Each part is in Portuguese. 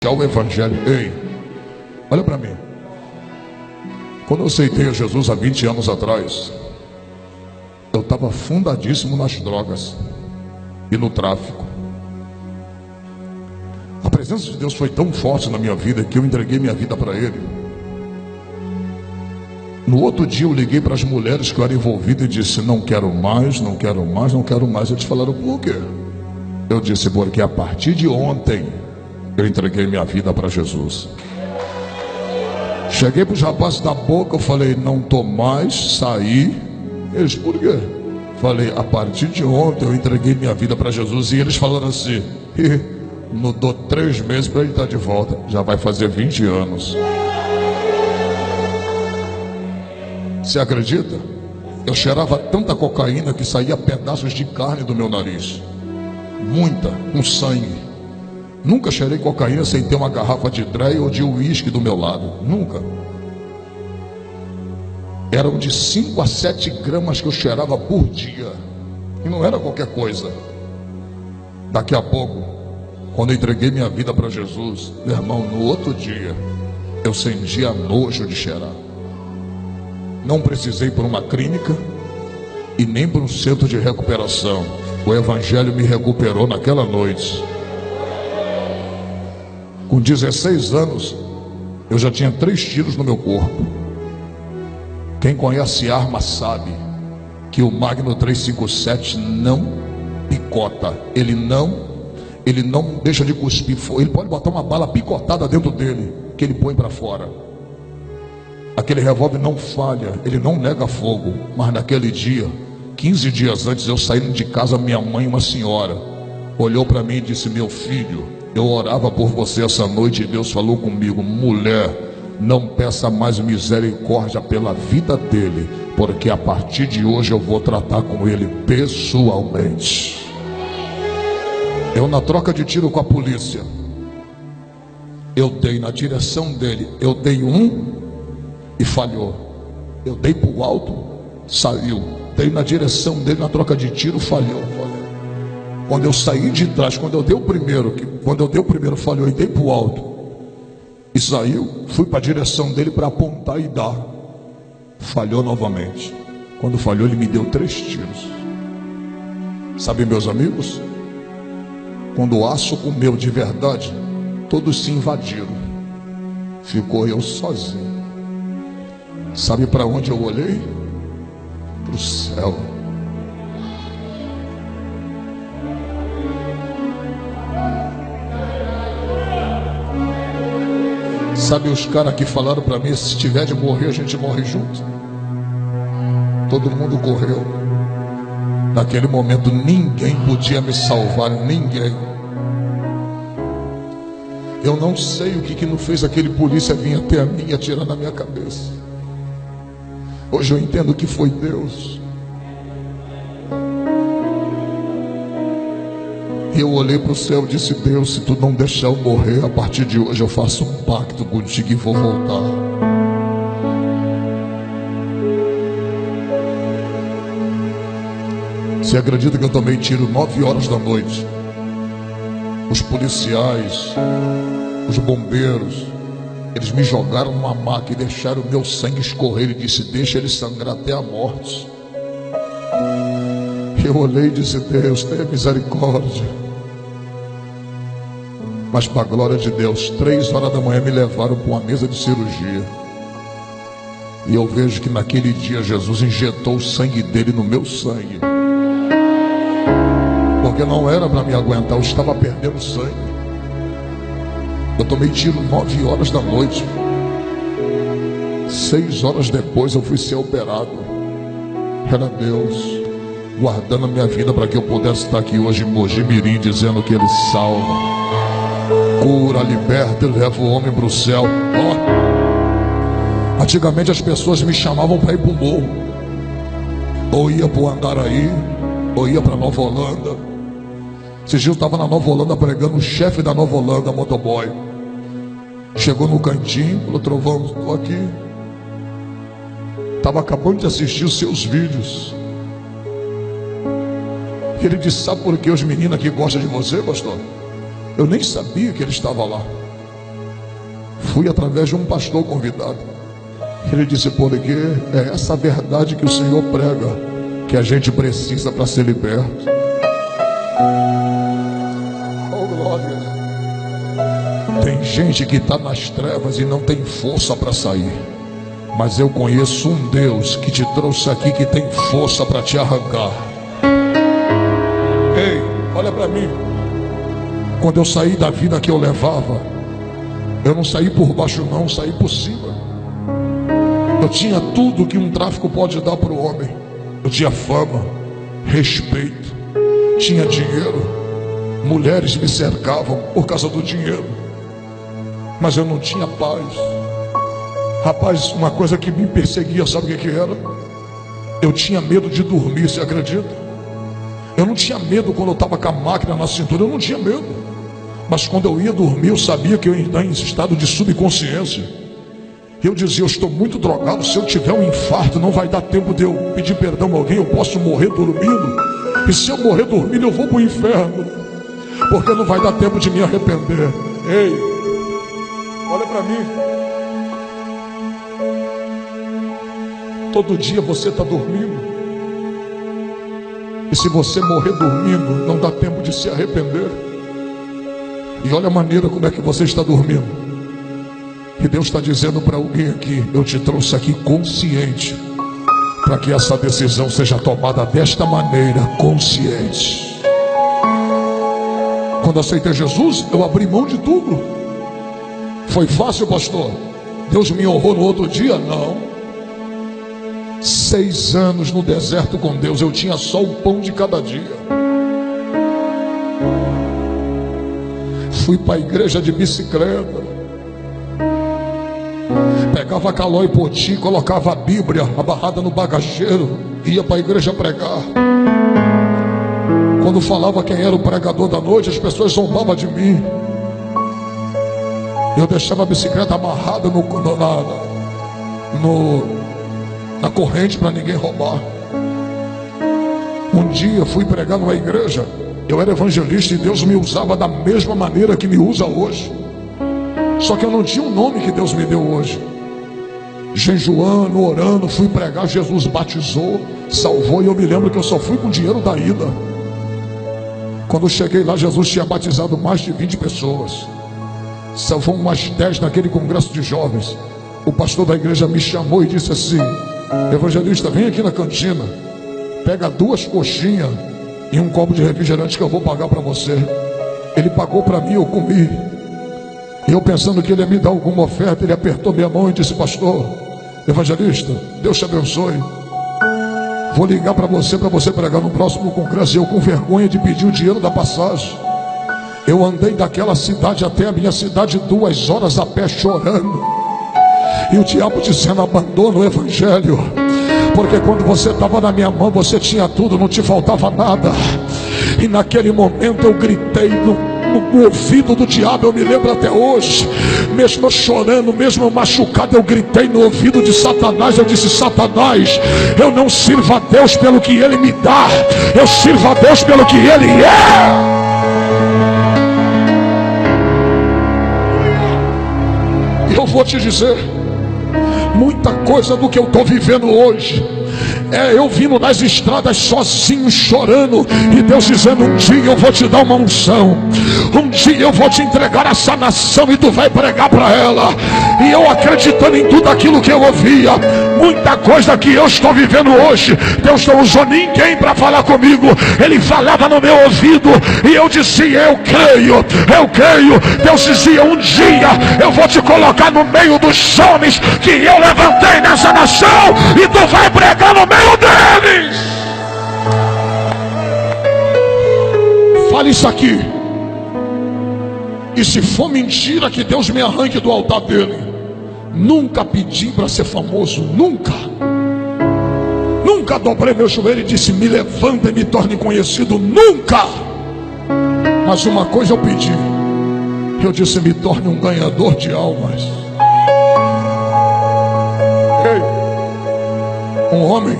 anunciar o evangelho. Ei, olha para mim. Quando eu aceitei a Jesus há 20 anos atrás, eu estava fundadíssimo nas drogas e no tráfico. A presença de Deus foi tão forte na minha vida que eu entreguei minha vida para Ele. No outro dia eu liguei para as mulheres que eu era envolvido e disse: não quero mais, não quero mais, não quero mais. Eles falaram: por quê? Eu disse: porque a partir de ontem eu entreguei minha vida para Jesus. Cheguei para os rapazes da boca, eu falei: não estou mais, saí. Eles: por quê? Falei: a partir de ontem eu entreguei minha vida para Jesus. E eles falaram assim: não dou 3 meses para ele estar de volta. Já vai fazer 20 anos. Você acredita? Eu cheirava tanta cocaína que saía pedaços de carne do meu nariz. Muita, com sangue. Nunca cheirei cocaína sem ter uma garrafa de Drey ou de uísque do meu lado. Nunca. Eram de 5 a 7 gramas que eu cheirava por dia. E não era qualquer coisa. Daqui a pouco, quando eu entreguei minha vida para Jesus, meu irmão, no outro dia, eu sentia nojo de cheirar. Não precisei por uma clínica e nem por um centro de recuperação. O evangelho me recuperou naquela noite. Com 16 anos, eu já tinha 3 tiros no meu corpo. Quem conhece arma sabe que o Magno 357 não picota. Ele não deixa de cuspir. Ele pode botar uma bala picotada dentro dele, que ele põe para fora. Aquele revólver não falha, ele não nega fogo. Mas naquele dia, 15 dias antes, eu saindo de casa, minha mãe, uma senhora, olhou para mim e disse: meu filho, eu orava por você essa noite e Deus falou comigo: mulher, não peça mais misericórdia pela vida dele, porque a partir de hoje eu vou tratar com ele pessoalmente. Eu, na troca de tiro com a polícia, eu dei na direção dele, eu dei um e falhou. Eu dei para o alto, saiu. Dei na direção dele, na troca de tiro, falhou. Quando eu saí de trás, quando eu dei o primeiro, falhou e dei para o alto e saiu. Fui para a direção dele para apontar e dar. Falhou novamente. Quando falhou, ele me deu 3 tiros. Sabe, meus amigos, quando o aço comeu de verdade, todos se invadiram. Ficou eu sozinho. Sabe para onde eu olhei? Para o céu. Sabe os caras que falaram para mim: se tiver de morrer, a gente morre junto. Todo mundo correu. Naquele momento ninguém podia me salvar, ninguém. Eu não sei o que não fez aquele polícia vir até a mim e atirar na minha cabeça. Hoje eu entendo que foi Deus. Eu olhei para o céu e disse: Deus, se tu não deixar eu morrer, a partir de hoje eu faço um pacto contigo e vou voltar. Você acredita que eu tomei tiro 9 horas da noite? Os policiais, os bombeiros, eles me jogaram numa maca e deixaram o meu sangue escorrer. Ele disse: deixa ele sangrar até a morte. Eu olhei e disse: Deus, tenha misericórdia. Mas para a glória de Deus, 3 horas da manhã me levaram para uma mesa de cirurgia. E eu vejo que naquele dia Jesus injetou o sangue dele no meu sangue. Porque não era para me aguentar, eu estava perdendo sangue. Eu tomei tiro 9 horas da noite. 6 horas depois eu fui ser operado. Era Deus guardando a minha vida para que eu pudesse estar aqui hoje em Mogi Mirim, dizendo que Ele salva, cura, liberta e leva o homem para o céu. Antigamente as pessoas me chamavam para ir para o morro, ou ia para o Andaraí, ou ia para Nova Holanda. Esses dias eu estava na Nova Holanda pregando, o chefe da Nova Holanda, motoboy, chegou no cantinho, falou: Trovão, estou aqui, estava acabando de assistir os seus vídeos. Ele disse: sabe por que os meninos aqui gostam de você, pastor? Eu nem sabia que ele estava lá. Fui através de um pastor convidado. Ele disse: porque é essa verdade que o Senhor prega que a gente precisa para ser liberto. Oh, glória. Tem gente que está nas trevas e não tem força para sair. Mas eu conheço um Deus que te trouxe aqui, que tem força para te arrancar. Ei, olha para mim. Quando eu saí da vida que eu levava, eu não saí por baixo não, saí por cima. Eu tinha tudo que um tráfico pode dar para o homem. Eu tinha fama, respeito, tinha dinheiro. Mulheres me cercavam por causa do dinheiro. Mas eu não tinha paz. Rapaz, uma coisa que me perseguia, sabe o que era? Eu tinha medo de dormir, você acredita? Eu não tinha medo quando eu estava com a máquina na cintura, eu não tinha medo. Mas quando eu ia dormir, eu sabia que eu ia estar em estado de subconsciência. Eu dizia: eu estou muito drogado, se eu tiver um infarto, não vai dar tempo de eu pedir perdão a alguém, eu posso morrer dormindo. E se eu morrer dormindo, eu vou para o inferno, porque não vai dar tempo de me arrepender. Ei, olha para mim. Todo dia você está dormindo. E se você morrer dormindo, não dá tempo de se arrepender. E olha a maneira como é que você está dormindo. E Deus está dizendo para alguém aqui: eu te trouxe aqui consciente, para que essa decisão seja tomada desta maneira, consciente. Quando aceitei Jesus, eu abri mão de tudo. Foi fácil, pastor? Deus me honrou no outro dia? Não. 6 anos no deserto com Deus, eu tinha só o pão de cada dia. Fui para a igreja de bicicleta, pegava Calói e Poti, colocava a Bíblia abarrada no bagageiro, ia para a igreja pregar. Quando falava quem era o pregador da noite, as pessoas zombavam de mim. Eu deixava a bicicleta amarrada na corrente para ninguém roubar. Um dia fui pregar numa igreja. Eu era evangelista e Deus me usava da mesma maneira que me usa hoje. Só que eu não tinha o nome que Deus me deu hoje. Jejuando, orando, fui pregar. Jesus batizou, salvou. E eu me lembro que eu só fui com dinheiro da ida. Quando eu cheguei lá, Jesus tinha batizado mais de 20 pessoas. Salvou umas 10 naquele congresso de jovens. O pastor da igreja me chamou e disse assim: evangelista, vem aqui na cantina, pega 2 coxinhas e um copo de refrigerante que eu vou pagar para você. Ele pagou para mim, eu comi. E eu pensando que ele ia me dar alguma oferta, ele apertou minha mão e disse: pastor, evangelista, Deus te abençoe. Vou ligar para você pregar no próximo congresso. E eu, com vergonha de pedir o dinheiro da passagem, eu andei daquela cidade até a minha cidade 2 horas a pé chorando. E o diabo dizendo: abandona o evangelho, porque quando você estava na minha mão, você tinha tudo, não te faltava nada. E naquele momento eu gritei no ouvido do diabo, eu me lembro até hoje. Mesmo eu chorando, mesmo eu machucado, eu gritei no ouvido de Satanás. Eu disse: Satanás, eu não sirvo a Deus pelo que Ele me dá, eu sirvo a Deus pelo que Ele é. Eu vou te dizer, muita coisa do que eu estou vivendo hoje eu vindo nas estradas sozinho, chorando, e Deus dizendo: um dia eu vou te dar uma unção, um dia eu vou te entregar essa nação e tu vai pregar para ela. E eu acreditando em tudo aquilo que eu ouvia, muita coisa que eu estou vivendo hoje, Deus não usou ninguém para falar comigo. Ele falava no meu ouvido e eu dizia: eu creio. Deus dizia: um dia eu vou te colocar no meio dos homens que eu levantei nessa nação, e tu vai pregar no meio deles. Fale isso aqui. E se for mentira, que Deus me arranque do altar dele. Nunca pedi para ser famoso, nunca dobrei meu joelho e disse: me levanta e me torne conhecido, nunca. Mas uma coisa eu pedi, eu disse: me torne um ganhador de almas. Ei, um homem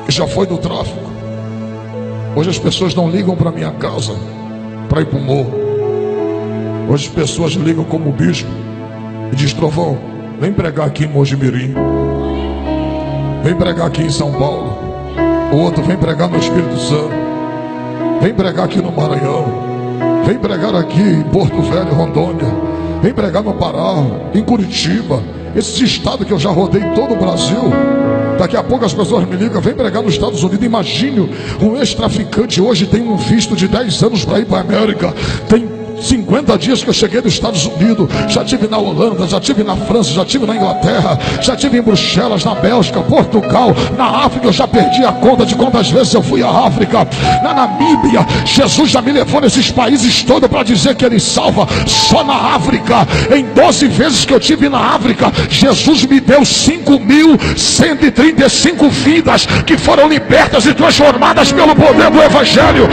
que já foi do tráfico, hoje as pessoas não ligam para minha casa para ir para o morro. Hoje as pessoas ligam como bispo e diz: Trovão, vem pregar aqui em Mojimirim, vem pregar aqui em São Paulo. O outro: vem pregar no Espírito Santo, vem pregar aqui no Maranhão, vem pregar aqui em Porto Velho, Rondônia, vem pregar no Pará, em Curitiba. Esse estado que eu já rodei todo o Brasil. Daqui a pouco as pessoas me ligam: vem pregar nos Estados Unidos. Imagine, um ex-traficante hoje tem um visto de 10 anos para ir para a América. Tem 50 dias que eu cheguei dos Estados Unidos. Já estive na Holanda, já estive na França, já estive na Inglaterra, já estive em Bruxelas, na Bélgica, Portugal, na África. Eu já perdi a conta de quantas vezes eu fui à África. Na Namíbia, Jesus já me levou nesses países todos para dizer que Ele salva. Só na África, em 12 vezes que eu estive na África, Jesus me deu 5.135 vidas que foram libertas e transformadas pelo poder do Evangelho.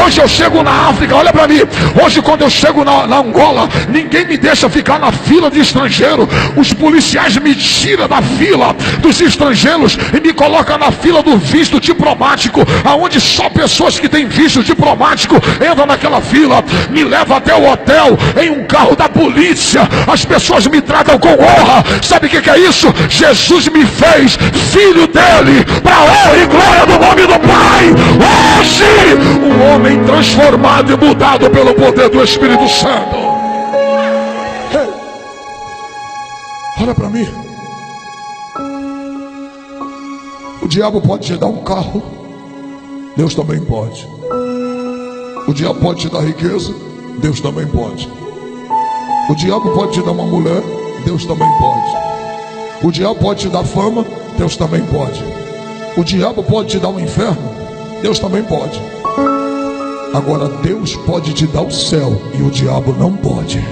Hoje eu chego na África, olha para mim. Hoje, quando eu chego na Angola, ninguém me deixa ficar na fila de estrangeiro. Os policiais me tiram da fila dos estrangeiros e me colocam na fila do visto diplomático, aonde só pessoas que têm visto diplomático entram naquela fila. Me levam até o hotel em um carro da polícia. As pessoas me tratam com honra. Sabe o que é isso? Jesus me fez filho dele, para a honra e glória do nome do Pai. Hoje, um homem transformado e mudado pelo poder do Espírito Santo. Hey, olha para mim. O diabo pode te dar um carro, Deus também pode. O diabo pode te dar riqueza, Deus também pode. O diabo pode te dar uma mulher, Deus também pode. O diabo pode te dar fama, Deus também pode. O diabo pode te dar um inferno, Deus também pode. Agora Deus pode te dar o céu e o diabo não pode.